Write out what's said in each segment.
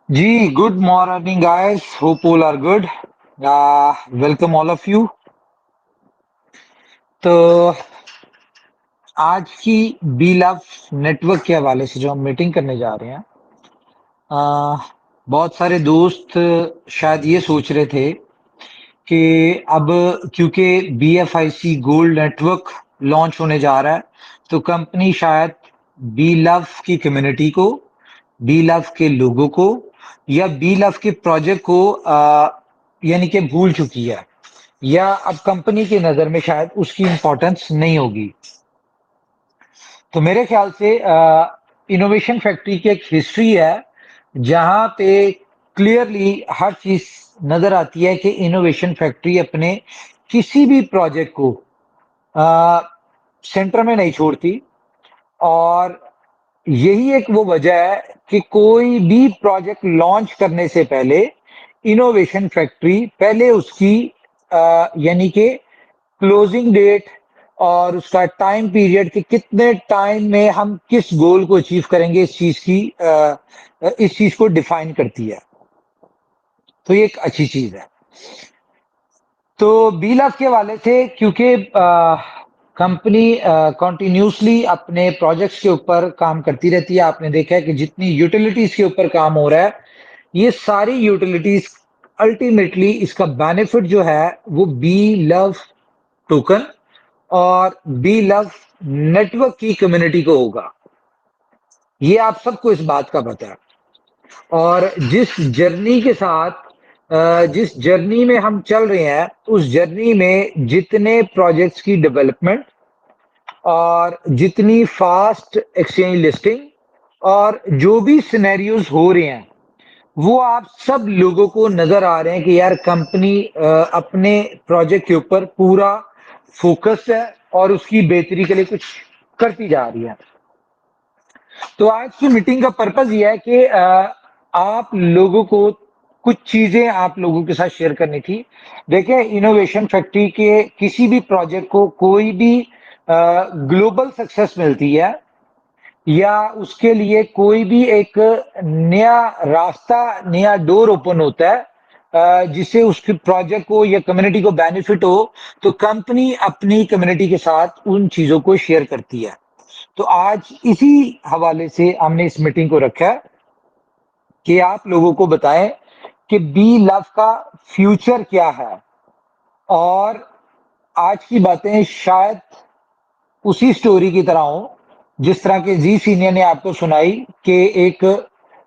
Ji, good morning, guys. Hope all are good. Welcome all of you. तो आज की B love network के हवाले से जो हम मीटिंग करने जा रहे हैं, बहुत सारे दोस्त शायद ये सोच रहे थे कि अब क्योंकि BFIC गोल्ड नेटवर्क लॉन्च होने जा रहा है, तो कंपनी शायद बी लव की कम्युनिटी को, बी लव के लोगों को या बी लव के प्रोजेक्ट को यानी कि भूल चुकी है, या अब कंपनी की नजर में शायद उसकी इंपॉर्टेंस नहीं होगी। तो मेरे ख्याल से इनोवेशन फैक्ट्री की एक हिस्ट्री है जहां पे क्लियरली हर चीज नजर आती है कि इनोवेशन फैक्ट्री अपने किसी भी प्रोजेक्ट को सेंटर में नहीं छोड़ती। और यही एक वो वजह है कि कोई भी प्रोजेक्ट लॉन्च करने से पहले इनोवेशन फैक्ट्री पहले उसकी यानी कि क्लोजिंग डेट और उसका टाइम पीरियड कि कितने टाइम में हम किस गोल को अचीव करेंगे, इस चीज को डिफाइन करती है। तो ये एक अच्छी चीज है। तो बी लाख के हवाले से क्योंकि कंपनी कॉन्टिन्यूसली अपने प्रोजेक्ट्स के ऊपर काम करती रहती है, आपने देखा है कि जितनी यूटिलिटीज के ऊपर काम हो रहा है, ये सारी यूटिलिटीज अल्टीमेटली इसका बेनिफिट जो है वो बी लव टोकन और बी लव नेटवर्क की कम्युनिटी को होगा। ये आप सबको इस बात का पता है। और जिस जर्नी में हम चल रहे हैं, उस जर्नी में जितने प्रोजेक्ट्स की डेवलपमेंट और जितनी फास्ट एक्सचेंज लिस्टिंग और जो भी सिनेरियोज हो रहे हैं, वो आप सब लोगों को नजर आ रहे हैं कि यार कंपनी अपने प्रोजेक्ट के ऊपर पूरा फोकस है और उसकी बेहतरी के लिए कुछ करती जा रही है। तो आज की मीटिंग का पर्पस ये है कि आप लोगों को कुछ चीजें आप लोगों के साथ शेयर करनी थी। देखिए, इनोवेशन फैक्ट्री के किसी भी प्रोजेक्ट को कोई भी ग्लोबल सक्सेस मिलती है या उसके लिए कोई भी एक नया रास्ता, नया डोर ओपन होता है, जिससे उसके प्रोजेक्ट को या कम्युनिटी को बेनिफिट हो, तो कंपनी अपनी कम्युनिटी के साथ उन चीजों को शेयर करती है। तो आज इसी हवाले से हमने इस मीटिंग को रखा है कि आप लोगों को बताएं कि बी लव का फ्यूचर क्या है। और आज की बातें शायद उसी स्टोरी की तरह हो जिस तरह के जी सीनियर ने आपको सुनाई कि एक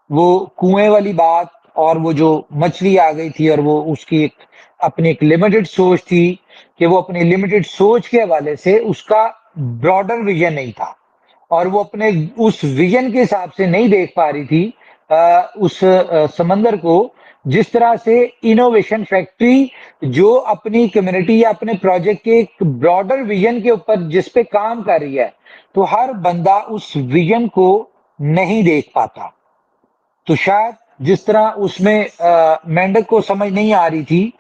वो कुएं वाली बात, और वो जो मछली आ गई थी और वो उसकी एक अपनी एक लिमिटेड सोच थी कि वो अपनी लिमिटेड सोच के हवाले से उसका ब्रॉडर विजन नहीं था और वो अपने उस विजन के हिसाब से नहीं देख पा रही थी उस समंदर को, जिस तरह से इनोवेशन फैक्ट्री जो अपनी कम्युनिटी या अपने प्रोजेक्ट के एक ब्रॉडर विजन के ऊपर जिस पे काम कर रही है, तो हर बंदा उस विजन को नहीं देख पाता। तो शायद जिस तरह उसमें मेंढक को समझ नहीं आ रही थी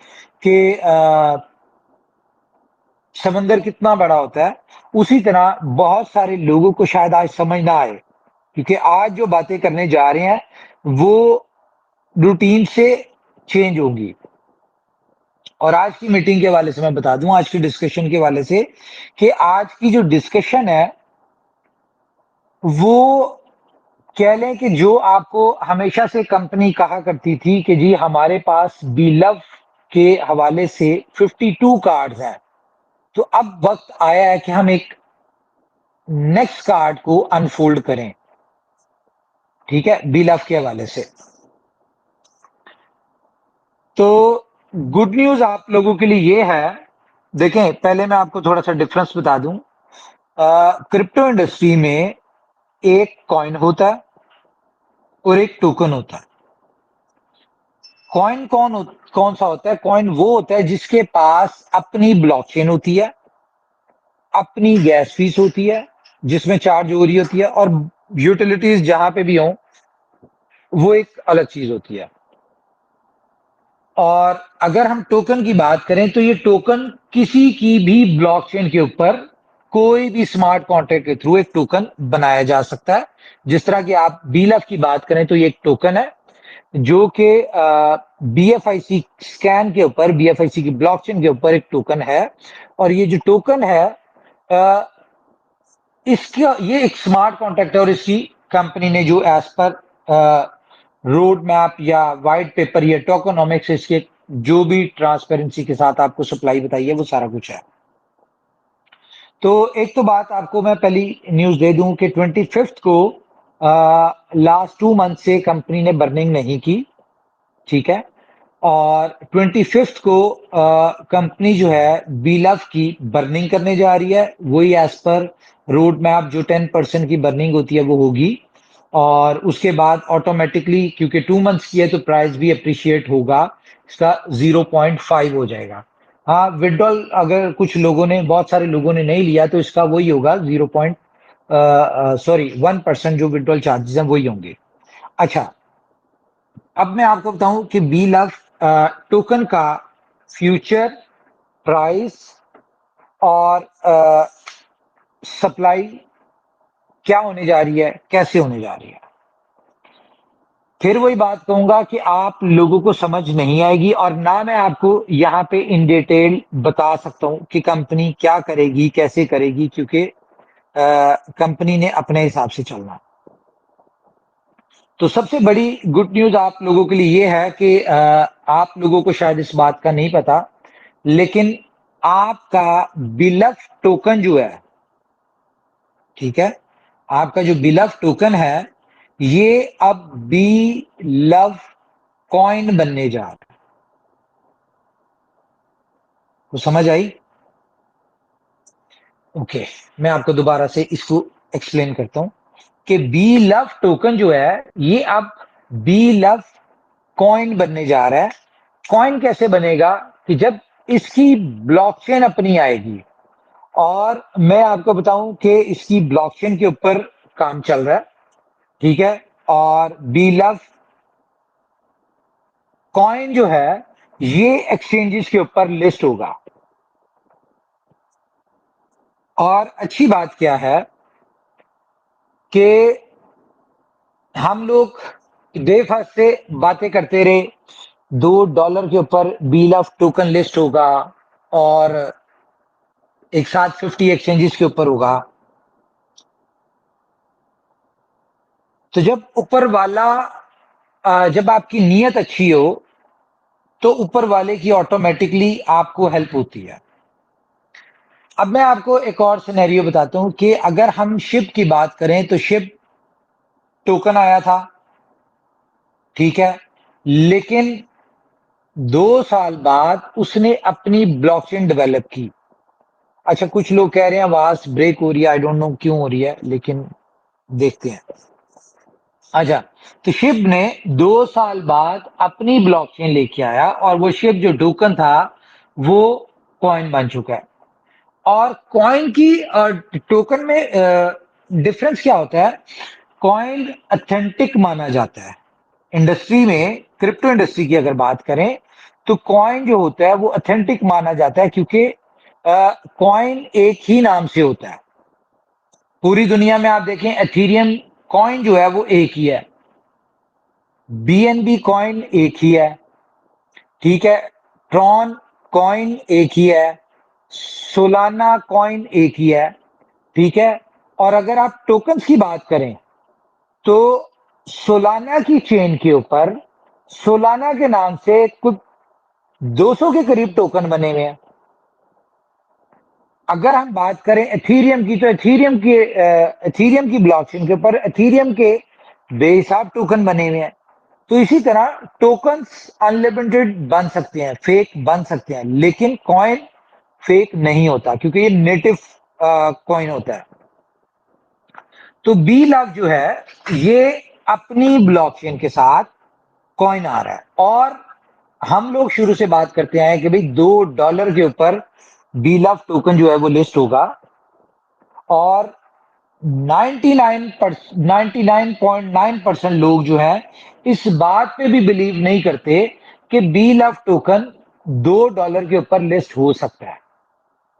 कि समंदर कितना बड़ा होता है, उसी तरह बहुत सारे लोगों को शायद आज समझ ना आए, क्योंकि आज जो बातें करने जा रहे हैं वो रूटीन से चेंज होगी। और आज की मीटिंग के हवाले से मैं बता दूं, आज की डिस्कशन के हवाले से, कि आज की जो डिस्कशन है वो कह लें कि जो आपको हमेशा से कंपनी कहा करती थी कि जी हमारे पास बी लव के हवाले से 52 कार्ड्स हैं, तो अब वक्त आया है कि हम एक नेक्स्ट कार्ड को अनफोल्ड करें। ठीक है, बी लव के हवाले से। तो गुड न्यूज आप लोगों के लिए ये है। देखें, पहले मैं आपको थोड़ा सा डिफरेंस बता दूं। क्रिप्टो इंडस्ट्री में एक कॉइन होता है और एक टोकन होता है। कॉइन कौन सा होता है? कॉइन वो होता है जिसके पास अपनी ब्लॉकचेन होती है, अपनी गैस फीस होती है जिसमें चार्ज हो रही होती है, और यूटिलिटीज जहां पे भी हो वो एक अलग चीज होती है। और अगर हम टोकन की बात करें तो ये टोकन किसी की भी ब्लॉकचेन के ऊपर कोई भी स्मार्ट कॉन्ट्रैक्ट के थ्रू एक टोकन बनाया जा सकता है। जिस तरह की आप बीलफ की बात करें तो ये एक टोकन है। जो कि BFIC स्कैन के ऊपर, BFIC की ब्लॉकचेन के ऊपर एक टोकन है। और ये जो टोकन है इसका ये एक स्मार्ट कॉन्ट्रैक्ट है, और इसकी कंपनी ने जो एज पर रोड मैप या वाइट पेपर या टोकनोमिक्स, इसके जो भी ट्रांसपेरेंसी के साथ आपको सप्लाई बताई है वो सारा कुछ है। तो एक तो बात आपको मैं पहली न्यूज दे दूं कि 25th को लास्ट 2 मंथ से कंपनी ने बर्निंग नहीं की, ठीक है। और 25th को कंपनी जो है बीलफ की बर्निंग करने जा रही है, वही एज पर रोड मैप जो 10% की बर्निंग होती है वो होगी। और उसके बाद ऑटोमेटिकली, क्योंकि 2 मंथ्स की है तो प्राइस भी अप्रिशिएट होगा, इसका 0.5 हो जाएगा। हाँ, विड्रॉल अगर कुछ लोगों ने, बहुत सारे लोगों ने नहीं लिया तो इसका वही होगा 1% जो विड्रॉल चार्जेस हैं वही होंगे। अच्छा, अब मैं आपको बताऊं कि बी लव टोकन का फ्यूचर प्राइस और सप्लाई क्या होने जा रही है, कैसे होने जा रही है। फिर वही बात कहूंगा कि आप लोगों को समझ नहीं आएगी, और ना मैं आपको यहाँ पे इन डिटेल बता सकता हूं कि कंपनी क्या करेगी, कैसे करेगी, क्योंकि कंपनी ने अपने हिसाब से चलना है। तो सबसे बड़ी गुड न्यूज आप लोगों के लिए ये है कि आप लोगों को शायद इस बात का नहीं पता, लेकिन आपका बिलफ टोकन जो है, ठीक है, आपका जो बिलफ टोकन है ये अब बी लव कॉइन बनने जा रहा है। तो समझ आई? ओके, मैं आपको दोबारा से इसको एक्सप्लेन करता हूं कि बी लव टोकन जो है ये अब बी लव कॉइन बनने जा रहा है। कॉइन कैसे बनेगा कि जब इसकी ब्लॉकचेन अपनी आएगी, और मैं आपको बताऊं कि इसकी ब्लॉकचेन के ऊपर काम चल रहा है, ठीक है। और बीलव कॉइन जो है ये एक्सचेंजेस के ऊपर लिस्ट होगा। और अच्छी बात क्या है कि हम लोग डे फर्स्ट से बातें करते रहे, $2 के ऊपर बीलव टोकन लिस्ट होगा और एक साथ 50 एक्सचेंजेस के ऊपर होगा। तो जब ऊपर वाला जब आपकी नीयत अच्छी हो तो ऊपर वाले की ऑटोमेटिकली आपको हेल्प होती है। अब मैं आपको एक और सिनेरियो बताता हूं कि अगर हम शिप की बात करें तो शिप टोकन आया था, ठीक है, लेकिन 2 साल बाद उसने अपनी ब्लॉकचेन डेवलप की। अच्छा, कुछ लोग कह रहे हैं आवाज ब्रेक हो रही है, आई डोंट नो क्यों हो रही है, लेकिन देखते हैं। अच्छा, तो शिप ने 2 साल बाद अपनी ब्लॉकचेन लेके आया, और वो शिप जो टोकन था वो कॉइन बन चुका है। और कॉइन की टोकन में डिफरेंस क्या होता है? कॉइन ऑथेंटिक माना जाता है इंडस्ट्री में, क्रिप्टो इंडस्ट्री की अगर बात करें तो कॉइन जो होता है वो ऑथेंटिक माना जाता है, क्योंकि कॉइन एक ही नाम से होता है। पूरी दुनिया में आप देखें, एथीरियम कॉइन जो है वो एक ही है, BNB कॉइन एक ही है, ठीक है, ट्रॉन कॉइन एक ही है, सोलाना कॉइन एक ही है, ठीक है। और अगर आप टोकन्स की बात करें तो सोलाना की चेन के ऊपर सोलाना के नाम से कुछ 200 के करीब टोकन बने हुए हैं। अगर हम बात करें एथीरियम की, तो एथीरियम की ब्लॉकचेन के ऊपर एथीरियम के बेहिसाब टोकन बने हुए हैं। तो इसी तरह टोकन्स अनलिमिटेड बन सकते हैं, फेक बन सकते हैं, लेकिन कॉइन फेक नहीं होता, क्योंकि ये नेटिव कॉइन होता है। तो बी लव जो है ये अपनी ब्लॉकचेन के साथ कॉइन आ रहा है, और हम लोग शुरू से बात करते हैं कि भाई $2 के ऊपर बी लव टोकन जो है वो लिस्ट होगा। और 99.9% लोग जो हैं इस बात पे भी बिलीव नहीं करते कि बी लव टोकन $2 के ऊपर लिस्ट हो सकता है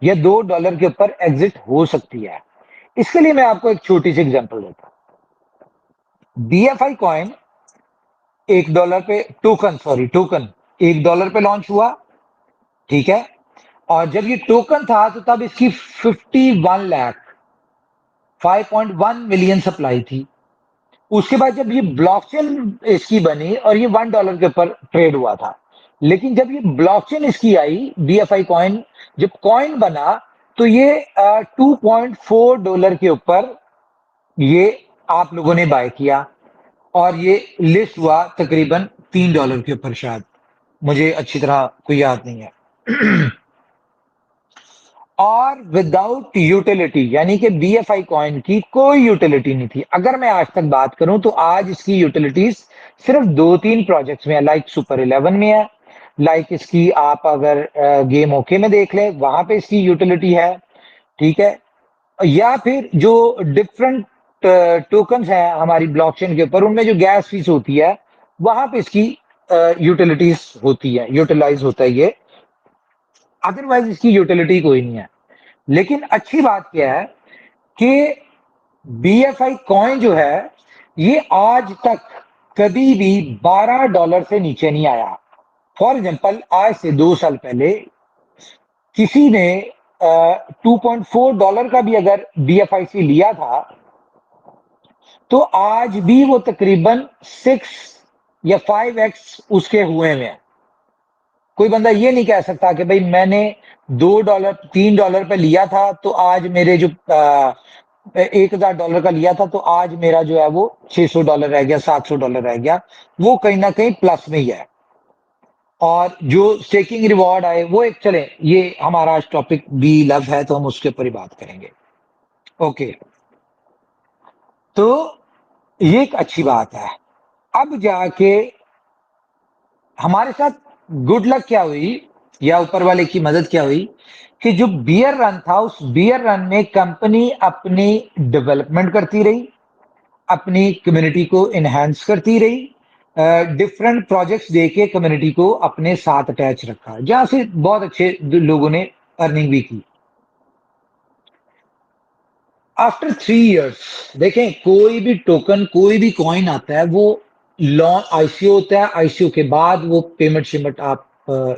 या $2 के ऊपर एग्जिट हो सकती है। इसके लिए मैं आपको एक छोटी सी एग्जांपल देता हूं। BFI कॉइन $1 पे टोकन $1 पे लॉन्च हुआ, ठीक है। और जब ये टोकन था तो तब इसकी 51 लाख 5.1 मिलियन सप्लाई थी। उसके बाद जब ये ब्लॉकचेन इसकी बनी और ये $1 के ऊपर ट्रेड हुआ था, लेकिन जब ये ब्लॉकचेन इसकी आई BFI कॉइन, जब कॉइन बना तो ये $2.4 के ऊपर ये आप लोगों ने बाय किया और ये लिस्ट हुआ तकरीबन $3 के ऊपर, शायद मुझे अच्छी तरह कोई याद नहीं है। और विदाउट यूटिलिटी, यानी कि BFI कॉइन की कोई यूटिलिटी नहीं थी। अगर मैं आज तक बात करूं तो आज इसकी यूटिलिटीज सिर्फ 2-3 प्रोजेक्ट्स में है, लाइक सुपर 11 में है, लाइक इसकी आप अगर गेम ओके में देख ले, वहां पे इसकी यूटिलिटी है, ठीक है। या फिर जो डिफरेंट टोकन्स हैं हमारी ब्लॉकचेन के ऊपर, उनमें जो गैस फीस होती है, वहां पे इसकी यूटिलिटीज होती है, यूटिलाइज होता है ये। अदरवाइज इसकी यूटिलिटी कोई नहीं है। लेकिन अच्छी बात क्या है कि BFI कॉइन जो है ये आज तक कभी भी $12 से नीचे नहीं आया। फॉर एग्जाम्पल, आज से 2 साल पहले किसी ने $2.4 का भी अगर BFIC लिया था तो आज भी वो तकरीबन 6 या 5x उसके हुए में है। कोई बंदा ये नहीं कह सकता कि भाई मैंने $2 $3 पे लिया था तो आज मेरे जो $1,000 का लिया था तो आज मेरा जो है वो $600 रह गया, $700 रह गया। वो कहीं ना कहीं प्लस में ही है। और जो स्टेकिंग रिवॉर्ड आए वो एक, चले ये हमारा आज टॉपिक बी लव है तो हम उसके ऊपर ही बात करेंगे। ओके, तो ये एक अच्छी बात है। अब जाके हमारे साथ गुड लक क्या हुई, या ऊपर वाले की मदद क्या हुई, कि जो बियर रन था उस बियर रन में कंपनी अपनी डेवलपमेंट करती रही, अपनी कम्युनिटी को इनहेंस करती रही, डिफरेंट प्रोजेक्ट्स देके कम्युनिटी को अपने साथ अटैच रखा, जहां से बहुत अच्छे लोगों ने अर्निंग भी की। आफ्टर 3 इयर्स देखें, कोई भी टोकन, कोई भी कॉइन आता है वो लॉन्च ICO होता है, ICO के बाद वो पेमेंट शिमेंट आप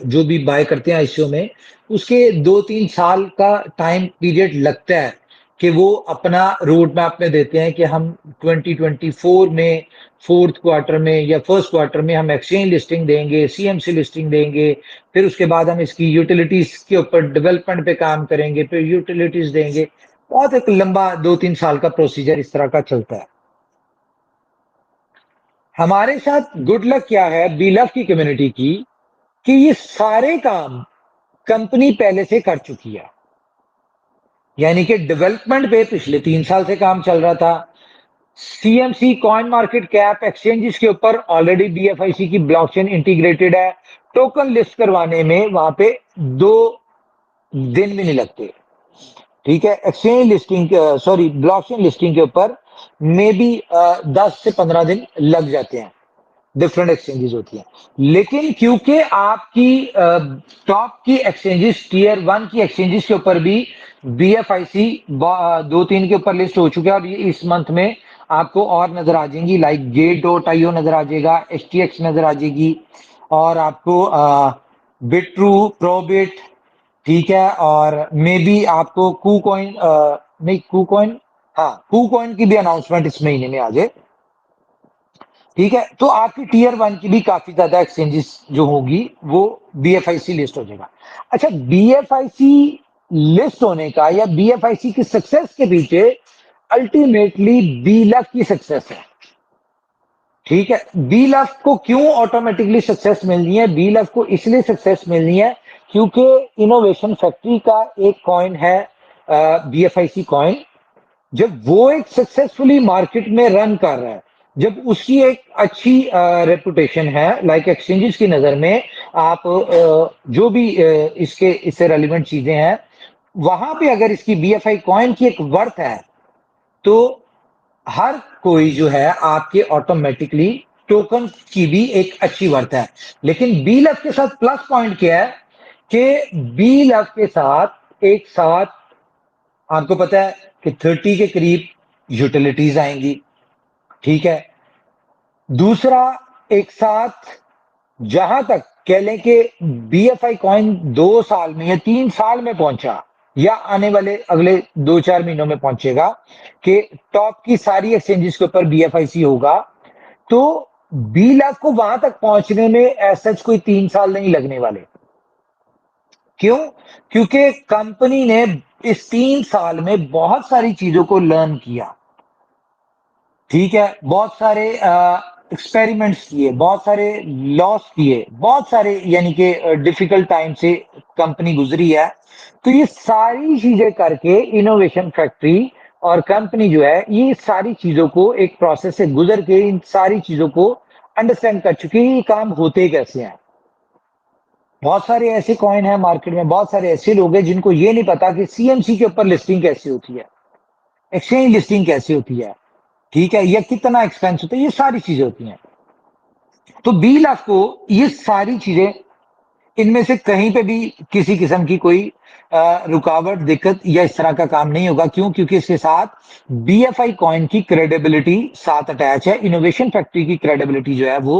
जो भी बाय करते हैं ICO में, उसके 2-3 साल का टाइम पीरियड लगता है कि वो अपना रोड मैप में देते हैं कि हम 2024 में फोर्थ क्वार्टर में या फर्स्ट क्वार्टर में हम एक्सचेंज लिस्टिंग देंगे, CMC लिस्टिंग देंगे, फिर उसके बाद हम इसकी यूटिलिटीज के ऊपर डेवलपमेंट पे काम करेंगे, फिर यूटिलिटीज देंगे। बहुत एक लंबा 2-3 साल का प्रोसीजर इस तरह का चलता है। हमारे साथ गुड लक क्या है बीलव की कम्युनिटी की, कि ये सारे काम कंपनी पहले से कर चुकी है। यानी कि डेवलपमेंट पे पिछले 3 साल से काम चल रहा था। CMC coin market cap exchanges के ऊपर ऑलरेडी BFIC की ब्लॉकचेन इंटीग्रेटेड है। टोकन लिस्ट करवाने में वहां पे 2 दिन भी नहीं लगते, ठीक है। Exchange listing, sorry blockchain listing के ऊपर मे बी 10 से 15 दिन लग जाते हैं, डिफरेंट एक्सचेंजेस होती हैं। लेकिन क्योंकि आपकी टॉप की एक्सचेंजेस, Tier 1 की एक्सचेंजेस के ऊपर भी BFIC 2-3 के ऊपर लिस्ट हो चुके हैं, और ये इस मंथ में आपको और नजर आ जाएंगी, लाइक Gate.io नजर आ जाएगा, HTX नजर आ जाएगी, और आपको बिट्रू, प्रोबिट, ठीक है, और मे बी आपको कूकॉइन, नहीं कूकॉइन, हाँ कूकॉइन की भी अनाउंसमेंट इस महीने में आ जाए, ठीक है। तो आपकी Tier 1 की भी काफी ज्यादा एक्सचेंजेस जो होगी वो BFIC लिस्ट हो जाएगा। अच्छा, BFIC लिस्ट होने का या BFIC की सक्सेस के पीछे अल्टीमेटली बीलफ की सक्सेस है, ठीक है। बीलफ को क्यों ऑटोमेटिकली सक्सेस मिलनी है? बीलफ को इसलिए सक्सेस मिलनी है क्योंकि इनोवेशन फैक्ट्री का एक कॉइन है BFIC कॉइन। जब वो एक सक्सेसफुली मार्केट में रन कर रहा है, जब उसकी एक अच्छी रेपुटेशन है, लाइक एक्सचेंजेस की नजर में, आप जो भी इसके इससे रेलिवेंट चीजें हैं, वहां पे अगर इसकी BFI कॉइन की एक वर्थ है तो हर कोई जो है आपके ऑटोमेटिकली टोकन की भी एक अच्छी वर्थ है। लेकिन बीलफ के साथ प्लस पॉइंट क्या है कि बीलफ के साथ एक साथ आपको पता है कि 30 के करीब यूटिलिटीज आएंगी, ठीक है। दूसरा, एक साथ जहां तक कह लें कि BFI कॉइन 2 साल में या 3 साल में पहुंचा या आने वाले अगले 2-4 महीनों में पहुंचेगा कि टॉप की सारी एक्सचेंजेस के ऊपर BFIC होगा, तो बी लाख को वहां तक पहुंचने में एज कोई 3 साल नहीं लगने वाले। क्यों? क्योंकि कंपनी ने इस 3 साल में बहुत सारी चीजों को लर्न किया। ठीक है, बहुत सारे एक्सपेरिमेंट्स किए, बहुत सारे लॉस किए, बहुत सारे यानी कि डिफिकल्ट टाइम से कंपनी गुजरी है। तो ये सारी चीजें करके इनोवेशन फैक्ट्री और कंपनी जो है ये सारी चीजों को एक प्रोसेस से गुजर के इन सारी चीजों को अंडरस्टैंड कर चुके हैं, ये काम होते कैसे हैं। बहुत सारे ऐसे कॉइन है मार्केट में, बहुत सारे ऐसे लोग हैं जिनको ये नहीं पता कि CMC के ऊपर लिस्टिंग कैसे होती है, एक्सचेंज लिस्टिंग कैसे होती है, ठीक है, या कितना एक्सपेंस होता है, ये सारी चीजें होती हैं। तो बी लाख को ये सारी चीजें, इनमें से कहीं पे भी किसी किस्म की कोई रुकावट, दिक्कत या इस तरह का काम नहीं होगा। क्यों? क्योंकि इसके साथ BFI कॉइन की क्रेडिबिलिटी साथ अटैच है, इनोवेशन फैक्ट्री की क्रेडिबिलिटी जो है वो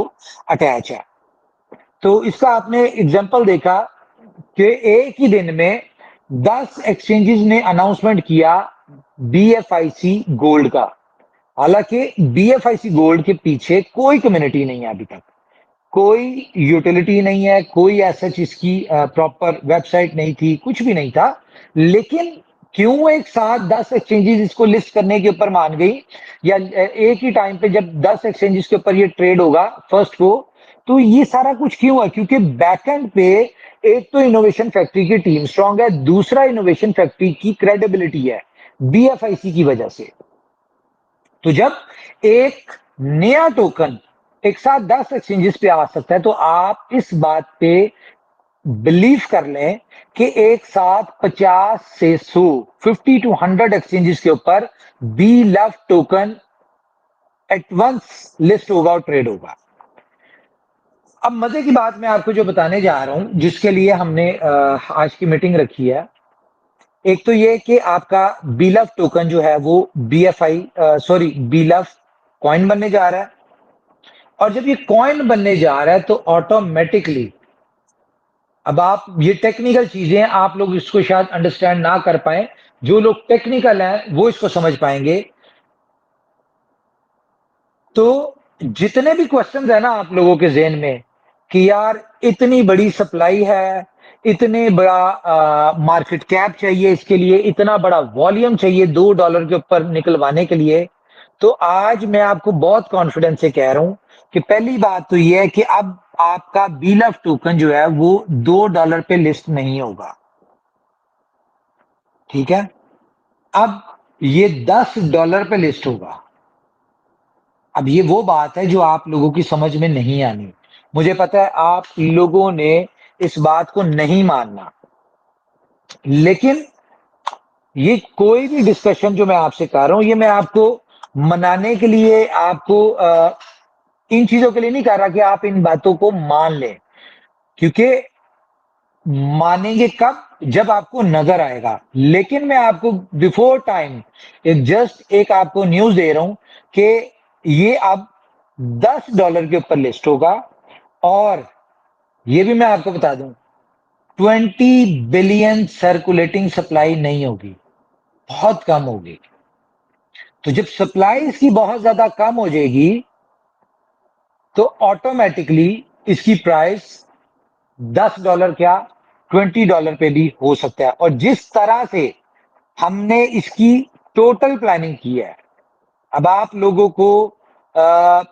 अटैच है। तो इसका आपने एग्जांपल देखा कि एक ही दिन में 10 एक्सचेंजेस ने अनाउंसमेंट किया BFIC गोल्ड का। हालांकि BFIC गोल्ड के पीछे कोई कम्युनिटी नहीं है अभी तक, कोई यूटिलिटी नहीं है, कोई ऐसा इसकी प्रॉपर वेबसाइट नहीं थी, कुछ भी नहीं था। लेकिन क्यों एक साथ 10 एक्सचेंजेस इसको लिस्ट करने के ऊपर मान गई, या एक ही टाइम पे जब 10 एक्सचेंजेस के ऊपर ये ट्रेड होगा फर्स्ट को, तो ये सारा कुछ क्यों है? क्योंकि बैकएंड पे एक तो इनोवेशन फैक्ट्री की टीम स्ट्रांग है, दूसरा इनोवेशन फैक्ट्री की क्रेडिबिलिटी है BFIC की वजह से। तो जब एक नया टोकन एक साथ 10 एक्सचेंजेस पे आ सकता है, तो आप इस बात पे बिलीव कर लें कि एक साथ 50 से 100, 50 to 100 एक्सचेंजेस के ऊपर B love token at once list होगा और ट्रेड होगा। अब मजे की बात मैं आपको जो बताने जा रहा हूं, जिसके लिए हमने आज की मीटिंग रखी है, एक तो ये कि आपका बीलफ टोकन जो है वो बीलफ कॉइन बनने जा रहा है। और जब ये कॉइन बनने जा रहा है तो ऑटोमेटिकली, अब आप ये टेक्निकल चीजें आप लोग इसको शायद अंडरस्टैंड ना कर पाए, जो लोग टेक्निकल हैं वो इसको समझ पाएंगे। तो जितने भी क्वेश्चंस है ना आप लोगों के जहन में कि यार इतनी बड़ी सप्लाई है, इतने बड़ा मार्केट कैप चाहिए इसके लिए, इतना बड़ा वॉल्यूम चाहिए $2 के ऊपर निकलवाने के लिए, तो आज मैं आपको बहुत कॉन्फिडेंस से कह रहा हूं कि पहली बात तो यह है कि अब आपका बीलफ टोकन जो है वो $2 पे लिस्ट नहीं होगा। ठीक है, अब ये $10 पे लिस्ट होगा। अब ये वो बात है जो आप लोगों की समझ में नहीं आनी। मुझे पता है आप लोगों ने इस बात को नहीं मानना, लेकिन ये कोई भी डिस्कशन जो मैं आपसे कर रहा हूं, ये मैं आपको मनाने के लिए, आपको इन चीजों के लिए नहीं कर रहा कि आप इन बातों को मान लें, क्योंकि मानेंगे कब? जब आपको नजर आएगा। लेकिन मैं आपको बिफोर टाइम एक आपको न्यूज दे रहा हूं कि ये अब $10 के ऊपर लिस्ट होगा। और ये भी मैं आपको बता दूं, 20 बिलियन सर्कुलेटिंग सप्लाई नहीं होगी, बहुत कम होगी। तो जब सप्लाई इसकी बहुत ज्यादा कम हो जाएगी, तो ऑटोमेटिकली इसकी प्राइस $10 क्या, $20 पे भी हो सकता है। और जिस तरह से हमने इसकी टोटल प्लानिंग की है, अब आप लोगों को आ,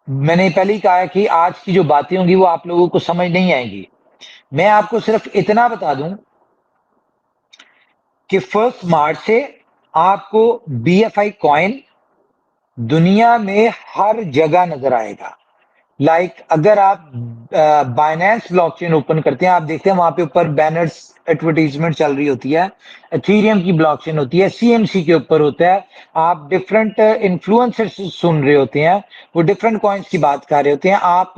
मैंने पहले ही कहा है कि आज की जो बातें होंगी वो आप लोगों को समझ नहीं आएंगी। मैं आपको सिर्फ इतना बता दूं कि 1 मार्च से आपको BFI कॉइन दुनिया में हर जगह नजर आएगा। अगर आप बाइनेंस ब्लॉकचेन ओपन करते हैं, आप देखते हैं वहां पे ऊपर बैनर्स, एडवर्टीजमेंट चल रही होती है। एथीरियम की ब्लॉकचेन होती है, CMC के ऊपर होता है। आप डिफरेंट इन्फ्लुएंसर्स सुन रहे होते हैं, वो डिफरेंट कॉइन्स की बात कर रहे होते हैं। आप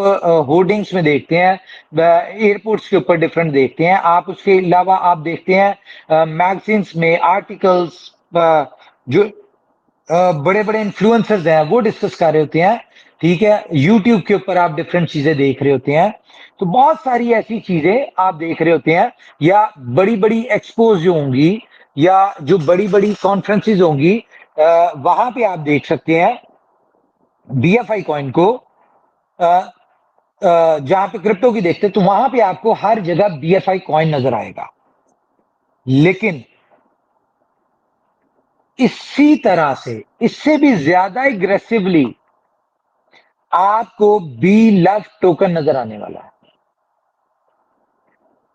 होर्डिंग्स में देखते हैं, एयरपोर्ट्स के ऊपर डिफरेंट देखते हैं। आप उसके अलावा आप देखते हैं मैगजीन्स में आर्टिकल्स, जो बड़े बड़े इन्फ्लुएंसर्स हैं वो डिस्कस कर रहे होते हैं ठीक है, यूट्यूब के ऊपर आप डिफरेंट चीजें देख रहे होते हैं, तो बहुत सारी ऐसी चीजें आप देख रहे होते हैं, या बड़ी-बड़ी एक्सपोज जो होंगी, या जो बड़ी-बड़ी कॉन्फ्रेंसेस होंगी, वहां पे आप देख सकते हैं बीएफआई कॉइन को, जहां पे क्रिप्टो की देखते हैं, तो वहां पे आपको हर जगह बीएफआई कॉइन नजर आएगा। लेकिन इसी तरह से, इससे भी ज्यादा एग्रेसिवली आपको बी लव टोकन नजर आने वाला है।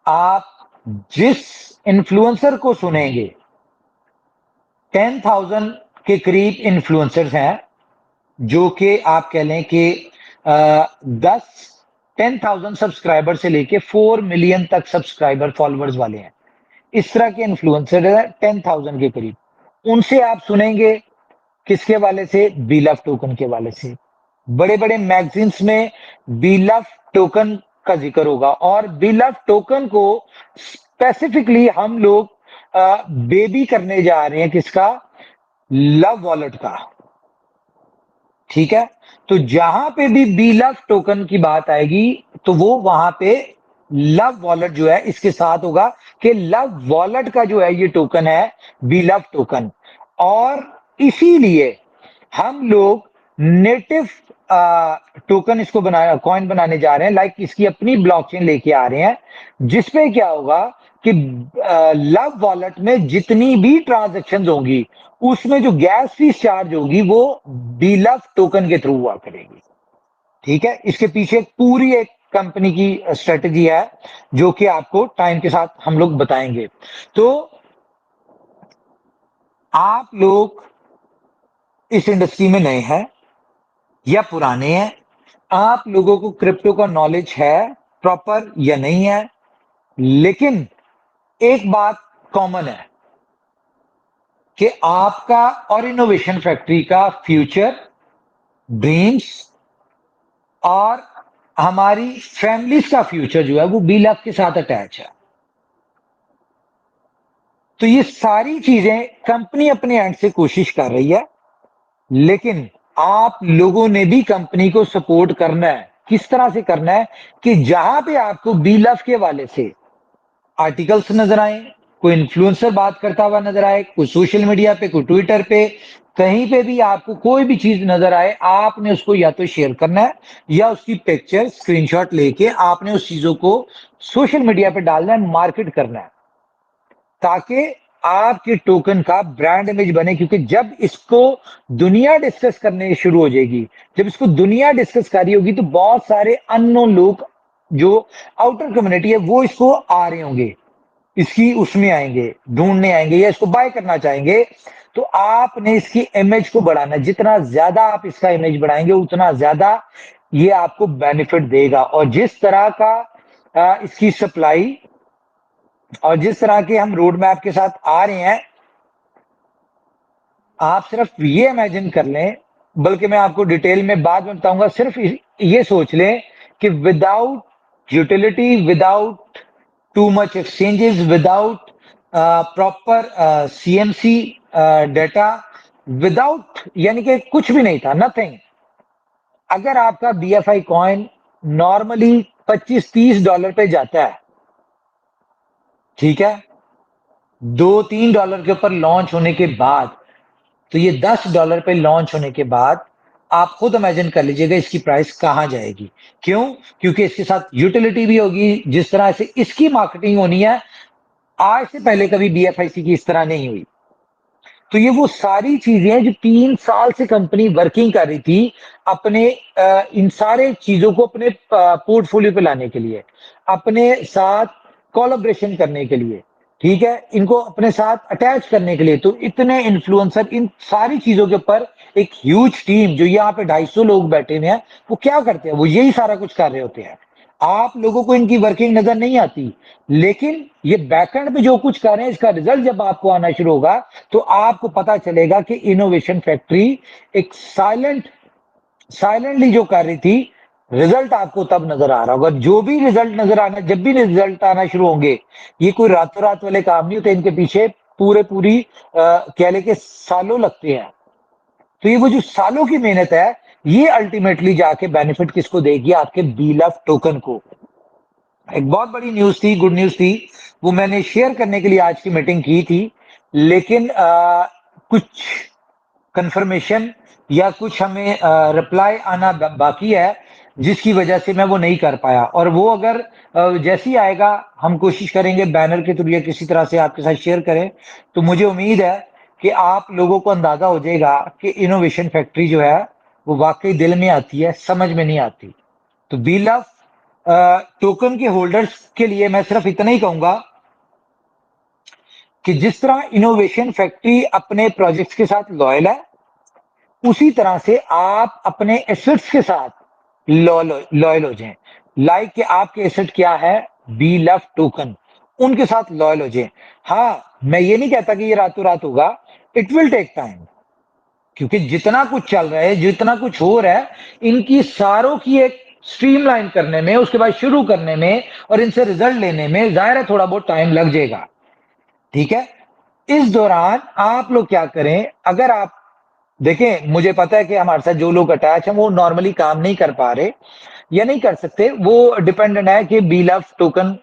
आप जिस इन्फ्लुएंसर को सुनेंगे, 10,000 के करीब इन्फ्लुएंसर्स हैं, जो कि आप कह लें कि 10,000 सब्सक्राइबर से लेके 4 मिलियन तक सब्सक्राइबर फॉलोअर्स वाले हैं। इस तरह के इन्फ्लुएंसर है 10,000 के करीब। उनसे आप सुनेंगे किसके वाले से? बीलफ टोकन के वाले से। बड़े-बड़े मैगजीन्स में बीलफ टोकन का जिक्र होगा, और बीलफ टोकन को स्पेसिफिकली हम लोग बेबी करने जा रहे हैं किसका? लव वॉलेट का। ठीक है, तो जहां पे भी बीलफ टोकन की बात आएगी, तो वो वहां पे लव वॉलेट जो है इसके साथ होगा, कि लव वॉलेट का जो है ये टोकन है बीलफ टोकन। और इसीलिए हम लोग नेटिव टोकन इसको बनाया, कॉइन बनाने जा रहे हैं, लाइक इसकी अपनी ब्लॉकचेन लेके आ रहे हैं, जिसपे क्या होगा कि लव वॉलेट में जितनी भी ट्रांजैक्शंस होंगी, उसमें जो गैस फीस चार्ज होगी वो बीलफ टोकन के थ्रू हुआ करेगी। ठीक है, इसके पीछे पूरी एक कंपनी की स्ट्रेटेजी है, जो कि आपको टाइम के साथ हम लोग बताएंगे। तो आप लोग इस इंडस्ट्री में नए हैं या पुराने हैं, आप लोगों को क्रिप्टो का नॉलेज है प्रॉपर या नहीं है, लेकिन एक बात कॉमन है कि आपका और इनोवेशन फैक्ट्री का फ्यूचर, ड्रीम्स और हमारी फैमिलीज का फ्यूचर जो है वो बीलफ के साथ अटैच है। तो ये सारी चीजें कंपनी अपने एंड से कोशिश कर रही है, लेकिन आप लोगों ने भी कंपनी को सपोर्ट करना है। किस तरह से करना है? कि जहां पे आपको बीलफ के वाले से आर्टिकल्स नजर आए, कोई इन्फ्लुएंसर बात करता हुआ नजर आए, कोई सोशल मीडिया पे, कोई ट्विटर पे, कहीं पे भी आपको कोई भी चीज नजर आए, आपने उसको या तो शेयर करना है, या उसकी पिक्चर स्क्रीनशॉट लेके आपने उस चीजों को सोशल मीडिया पे डालना है, मार्केट करना है, ताकि आपके टोकन का ब्रांड इमेज बने। क्योंकि जब इसको दुनिया डिस्कस करने शुरू हो जाएगी, जब इसको दुनिया डिस्कस कर रही होगी, तो बहुत सारे अननोन लोग जो आउटर कम्युनिटी है वो इसको आ रहे होंगे, इसकी उसमें आएंगे, ढूंढने आएंगे, या इसको बाय करना चाहेंगे। तो आपने इसकी इमेज को बढ़ाना है। जितना ज्यादा आप इसका इमेज बढ़ाएंगे, उतना ज्यादा ये आपको बेनिफिट देगा। और जिस तरह का इसकी सप्लाई, और जिस तरह के हम रोड मैप के साथ आ रहे हैं, आप सिर्फ ये इमेजिन कर लें, बल्कि मैं आपको डिटेल में बाद में बताऊंगा, सिर्फ ये सोच लें कि without utility, without too much exchanges, without proper CMC data, without, यानी कि कुछ भी नहीं था, नथिंग। अगर आपका बीएफआई कॉइन नॉर्मली $25-30 पे जाता है, ठीक है, $2-3 के ऊपर लॉन्च होने के बाद, तो ये $10 पे लॉन्च होने के बाद आप खुद इमेजिन कर लीजिएगा इसकी प्राइस कहां जाएगी। क्यों? क्योंकि इसके साथ यूटिलिटी भी होगी, जिस तरह से इसकी मार्केटिंग होनी है, आज से पहले कभी बीएफआईसी की इस तरह नहीं हुई। तो ये वो सारी चीजें हैं जो 3 साल से कंपनी वर्किंग कर रही थी, अपने इन सारे चीजों को अपने पोर्टफोलियो पे लाने के लिए, अपने साथ कोलैबोरेशन करने के लिए, ठीक है, इनको अपने साथ अटैच करने के लिए। तो इतने इन्फ्लुएंसर, इन सारी चीजों के ऊपर एक ह्यूज टीम, जो यहाँ पे 250 लोग बैठे हुए हैं, वो क्या करते हैं? वो यही सारा कुछ कर रहे होते हैं। आप लोगों को इनकी वर्किंग नजर नहीं आती, लेकिन ये बैकएंड पे जो कुछ कर रहे हैं, इसका रिजल्ट जब आपको आना शुरू होगा, तो आपको पता चलेगा कि इनोवेशन फैक्ट्री एक साइलेंटली जो कर रही थी, रिजल्ट आपको तब नजर आ रहा होगा। जो भी रिजल्ट नजर आना, जब भी रिजल्ट आना शुरू होंगे, ये कोई रातों रात वाले काम नहीं होते, इनके पीछे पूरी कह ले के सालों लगते हैं। तो ये वो जो सालों की मेहनत है, ये अल्टीमेटली जाके बेनिफिट किसको देगी? आपके बीलफ टोकन को। एक बहुत बड़ी न्यूज थी, गुड न्यूज थी, वो मैंने शेयर करने के लिए आज की मीटिंग की थी, लेकिन कुछ कंफर्मेशन या कुछ हमें रिप्लाई आना बाकी है, जिसकी वजह से मैं वो नहीं कर पाया। और वो अगर जैसे ही आएगा, हम कोशिश करेंगे बैनर के थ्रू या किसी तरह से आपके साथ शेयर करें। तो मुझे उम्मीद है कि आप लोगों को अंदाजा हो जाएगा कि इनोवेशन फैक्ट्री जो है वो वाकई दिल में आती है, समझ में नहीं आती। तो बीलफ टोकन के होल्डर्स के लिए मैं सिर्फ इतना ही कहूंगा कि जिस तरह इनोवेशन फैक्ट्री अपने प्रोजेक्ट्स के साथ लॉयल है, उसी तरह से आप अपने एसेट्स के साथ लॉयल हो जाएं। लाइक कि आपके एसेट क्या है? बीलफ टोकन, उनके साथ लॉयल हो जाएं। हाँ, मैं ये नहीं कहता कि ये रातों रात होगा, इट विल टेक टाइम, क्योंकि जितना कुछ चल रहा है, जितना कुछ हो रहा है, इनकी सारों की एक स्ट्रीमलाइन करने में, उसके बाद शुरू करने में और इनसे रिजल्ट लेने में जाहिर है थोड़ा बहुत टाइम लग जाएगा। ठीक है, इस दौरान आप लोग क्या करें? अगर आप देखें, मुझे पता है कि हमारे साथ जो लोग अटैच हैं वो नॉर्मली काम नहीं कर पा रहे या नहीं कर सकते, वो डिपेंडेंट है कि बीलफ टोकन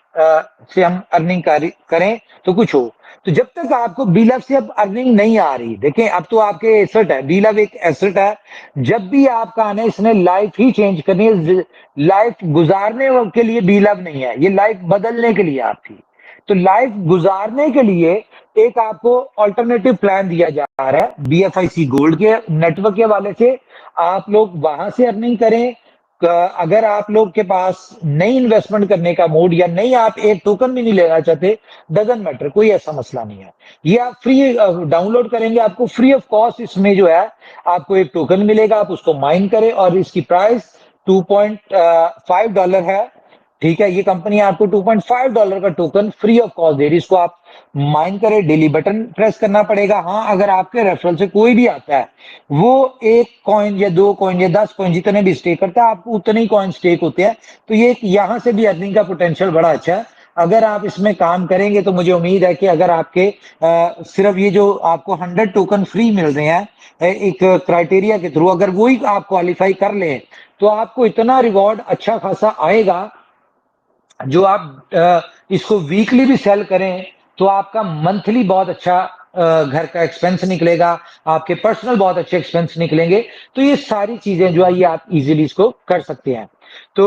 से हम अर्निंग करें तो कुछ हो। तो जब तक आपको बीलफ से अब अर्निंग नहीं आ रही, देखें अब तो आपके एसेट है, बीलफ एक एसेट है। जब भी आपका आना है, इसने लाइफ ही चेंज करनी है। लाइफ गुजारने के लिए बीलफ नहीं है, ये लाइफ बदलने के लिए आपकी। तो लाइफ गुजारने के लिए एक आपको ऑल्टरनेटिव प्लान दिया जा रहा है बीएफआईसी गोल्ड के नेटवर्क के हवाले से। आप लोग वहां से अर्निंग करें। अगर आप लोग के पास नई इन्वेस्टमेंट करने का मूड या नहीं, आप एक टोकन भी नहीं लेना चाहते, डजंट मैटर, कोई ऐसा मसला नहीं है। ये आप फ्री डाउनलोड करेंगे, आपको फ्री ऑफ कॉस्ट इसमें जो है आपको एक टोकन मिलेगा, आप उसको माइन करें। और इसकी प्राइस $2.5 है। ठीक है, ये कंपनी आपको $2.5 का टोकन फ्री ऑफ कॉस्ट दे रही है। इसको आप माइन करें, डेली बटन प्रेस करना पड़ेगा। हाँ, अगर आपके रेफरल से कोई भी आता है, वो 1 कॉइन या 2 कॉइन या 10 कॉइन जितने भी स्टेक करता है, आपको उतने ही कॉइन स्टेक होते हैं। तो ये यहाँ से भी अर्निंग का पोटेंशियल बड़ा अच्छा है। अगर आप इसमें काम करेंगे तो मुझे उम्मीद है कि अगर आपके सिर्फ ये जो आपको 100 टोकन फ्री मिल रहे हैं एक क्राइटेरिया के थ्रू, अगर वही आप क्वालिफाई कर लें, तो आपको इतना रिवॉर्ड अच्छा खासा आएगा। जो आप इसको वीकली भी सेल करें तो आपका मंथली बहुत अच्छा घर का एक्सपेंस निकलेगा, आपके पर्सनल बहुत अच्छे एक्सपेंस निकलेंगे। तो ये सारी चीजें जो है ये आप इजीली इसको कर सकते हैं। तो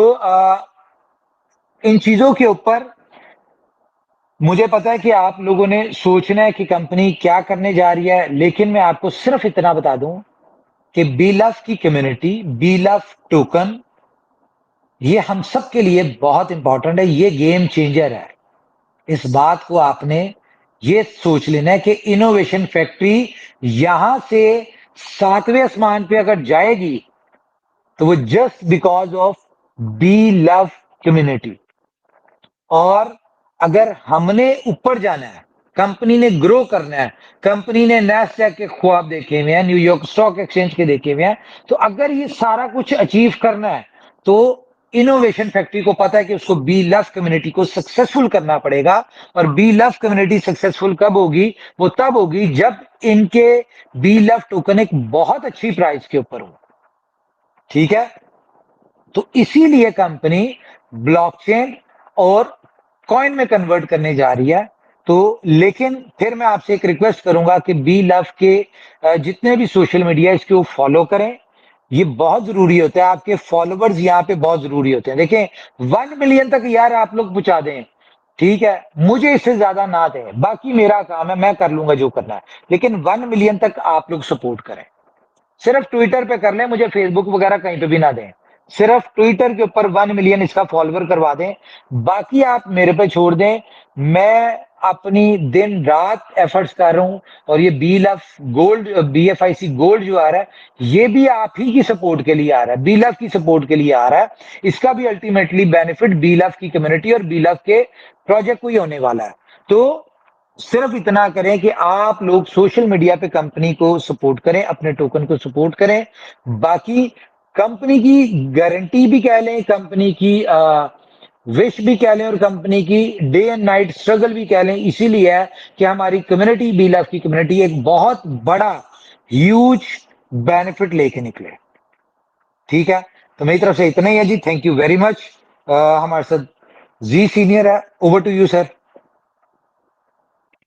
इन चीजों के ऊपर मुझे पता है कि आप लोगों ने सोचना है कि कंपनी क्या करने जा रही है, लेकिन मैं आपको सिर्फ इतना बता दूं कि बीलफ की कम्युनिटी, बीलफ टोकन, ये हम सब के लिए बहुत इंपॉर्टेंट है, ये गेम चेंजर है। इस बात को आपने ये सोच लेना है कि इनोवेशन फैक्ट्री यहां से 7वें आसमान पे अगर जाएगी तो वो just because of B love community. और अगर हमने ऊपर जाना है, कंपनी ने ग्रो करना है, कंपनी ने नैस्डैक के ख्वाब देखे हुए हैं, न्यूयॉर्क स्टॉक एक्सचेंज के देखे हुए हैं, तो अगर ये सारा कुछ अचीव करना है तो इनोवेशन फैक्ट्री को पता है कि उसको बी लव कम्युनिटी को सक्सेसफुल करना पड़ेगा। और बी लव कम्युनिटी सक्सेसफुल कब होगी? वो तब होगी जब इनके बी लव टोकन एक बहुत अच्छी प्राइस के ऊपर हो। ठीक है, तो इसीलिए कंपनी ब्लॉकचेन और कॉइन में कन्वर्ट करने जा रही है। तो लेकिन फिर मैं आपसे एक रिक्वेस्ट करूंगा कि बी लव के जितने भी सोशल मीडिया इसको फॉलो करें। ये बहुत जरूरी होता है, आपके फॉलोवर्स यहाँ पे बहुत जरूरी होते हैं। देखें 1 मिलियन तक यार आप लोग पहुंचा दें, ठीक है, मुझे इससे ज्यादा ना दें, बाकी मेरा काम है, मैं कर लूंगा जो करना है, लेकिन 1 मिलियन तक आप लोग सपोर्ट करें। सिर्फ ट्विटर पे कर लें, मुझे फेसबुक वगैरह कहीं पे भी ना दें। सिर्फ ट्विटर के ऊपर 1 मिलियन इसका फॉलोवर करवा दें, बाकी आप मेरे पे छोड़ दें। मैं अपनी दिन रात एफर्ट्स कर रहा हूं। और ये बीलफ गोल्ड, बीएफआईसी गोल्ड जो आ रहा है, ये भी आप ही की सपोर्ट के लिए आ रहा है, बीलफ की सपोर्ट के लिए आ रहा है। इसका भी अल्टीमेटली बेनिफिट बीलफ की कम्युनिटी और बीलफ के प्रोजेक्ट को ही होने वाला है। तो सिर्फ इतना करें कि आप लोग सोशल मीडिया पे कंपनी को सपोर्ट करें, अपने टोकन को सपोर्ट करें। बाकी कंपनी की गारंटी भी कह लें, कंपनी की विश भी कह लें, और कंपनी की डे एंड नाइट स्ट्रगल भी कह लें। इसीलिए है कि हमारी कम्युनिटी, बीलफ की कम्युनिटी एक बहुत बड़ा ह्यूज बेनिफिट लेके निकले। ठीक है, तो मेरी तरफ से इतना ही है जी। Thank you very much. हमारे साथ जी सीनियर है, ओवर टू यू सर।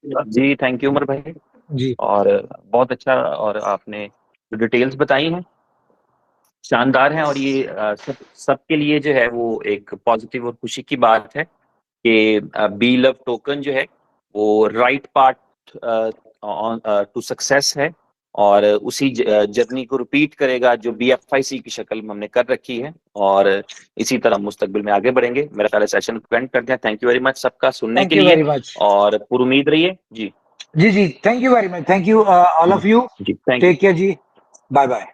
जी थैंक यू उमर भाई। जी और बहुत अच्छा, और आपने जो डिटेल्स बताई हैं शानदार हैं, और ये सबके लिए जो है वो एक पॉजिटिव और खुशी की बात है कि बी लव टोकन जो है वो राइट पार्ट टू सक्सेस है, और उसी जर्नी को रिपीट करेगा जो BFIC की शक्ल में हमने कर रखी है, और इसी तरह मुस्तकबिल में आगे बढ़ेंगे। मेरा ख्याल है सेशन को एंड करते हैं। थैंक यू वेरी मच सबका सुनने थैंक के यू लिए, वेरी मच। और पूरी उम्मीद रहिए जी। जी जी, thank you very much. Thank you all of you. जी थैंक यू। टेक केयर जी। Bye bye.